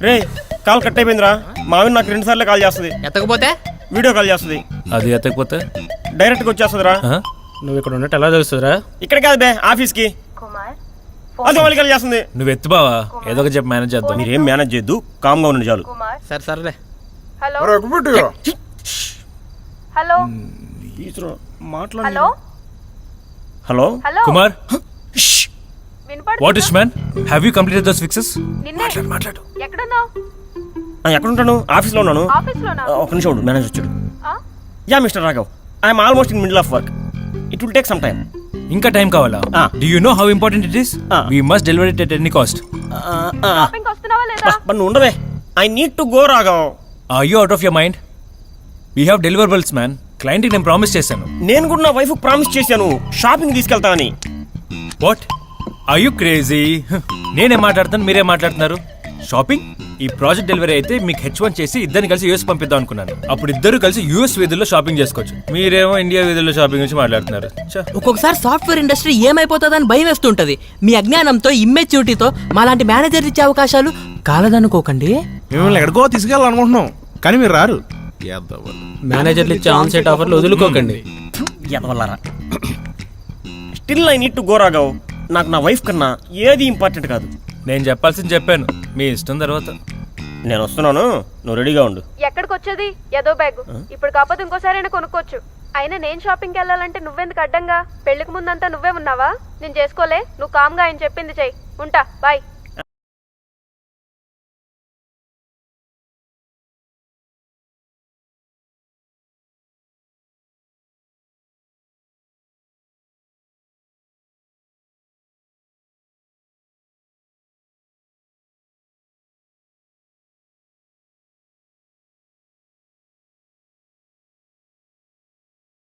రే call cut అయిపోయిందిరా. మావిన్ నాకు 2 సార్లు కాల్ చేస్తుంది. ఎత్తకపోతే వీడియో కాల్ చేస్తుంది. అది ఎత్తకపోతే డైరెక్ట్గా వచ్చేస్తుందిరా. నువ్వు ఇక్కడ ఉన్నట్టు ఎలా తెలుస్తుందిరా? ఇక్కడ కాదు బే, ఆఫీస్కి. అది మళ్ళీ కాల్ చేస్తుంది. నువ్వు ఎత్తు బావా, ఏదో ఒక చెప్పి మేనేజ్ చేద్దాం. మీరేం మేనేజ్ చేయొద్దు, కామ్గా ఉండండి చాలు. సరే సరేలే. హలో మాట్లాడు. హలో హలో హలో కుమార్, వినపడుతుందా? What is man, have you completed those fixes? నిన్నే. ఎక్కడున్నావు? ఎక్కడ ఉంటాను? ఆఫీస్లో ఉన్నాను. ఆఫీస్లోనా? ఒక నిమిషం ఉండు, మేనేజ్ వచ్చాడు. ఆ? Yeah mister Raghav, I'm almost in middle of work. It will take some time. ఇంకా టైం కావాలా? Do you know how important it is? We must deliver it at any cost. Shopping వస్తున్నావా లేదా? బట్ నువ్వు ఉండవే, I need to go Raghav. Are you out of your mind? We have deliverables man. క్లయింట్కి నేను promise చేశాను. నేను కూడా నా వైఫ్ ప్రామిస్ చేశాను షాపింగ్ తీసుకెళ్తా అని. What are you crazy? నేనే మాట్లాడుతాను, మీరే మాట్లాడుతున్నారు. షాపింగ్? ఈ ప్రాజెక్ట్ డెలివరీ అయితే మీకు H1 చేసి ఇద్దరిని కలిసి యూఎస్ పంపిద్దాం అనుకున్నాను. అప్పుడు ఇద్దరు కలిసి యూఎస్ వీధుల్లో షాపింగ్ చేసుకోవచ్చు. మీరేమో ఇండియా వీధుల్లో షాపింగ్ గురించి మాట్లాడుతున్నారు. ఒక్కొక్కసారి సాఫ్ట్వేర్ ఇండస్ట్రీ ఏమైపోతుందని భయం వేస్తుంటది. మీ అజ్ఞానంతో ఇమ్మెచ్యూరిటీతో మాలాంటి మేనేజర్ ఇచ్చే అవకాశాలు కాలదనుకోకండి. మిమ్మల్ని ఎక్కడికో తీసుకెళ్ళాలనుకుంటున్నాం కానీ మీరు రారు. మేనేజర్లు ఇచ్చే ఆన్ సైట్ ఆఫర్లు వదులుకోకండి. ఎదవల్లారా. Still I need to go Raghav. నాకు నా వైఫ్ కన్నా ఏది ఇంపార్టెంట్ కాదు. నేను చెప్పాల్సింది చెప్పాను, మీ ఇష్టం. తర్వాత నేను వస్తున్నాను, నువ్వు రెడీగా ఉండు. ఎక్కడికి వచ్చేది? ఏదో బ్యాగ్. ఇప్పుడు కాకపోతే ఇంకోసారైనా కొనుక్కోవచ్చు. అయినా నేను షాపింగ్కి వెళ్ళాలంటే నువ్వెందుకు అడ్డంగా? పెళ్లికి ముందంతా నువ్వే ఉన్నావా? నేను చేసుకోలే. నువ్వు కామ్గా ఆయన చెప్పింది చెయ్యి. ఉంటా, బాయ్.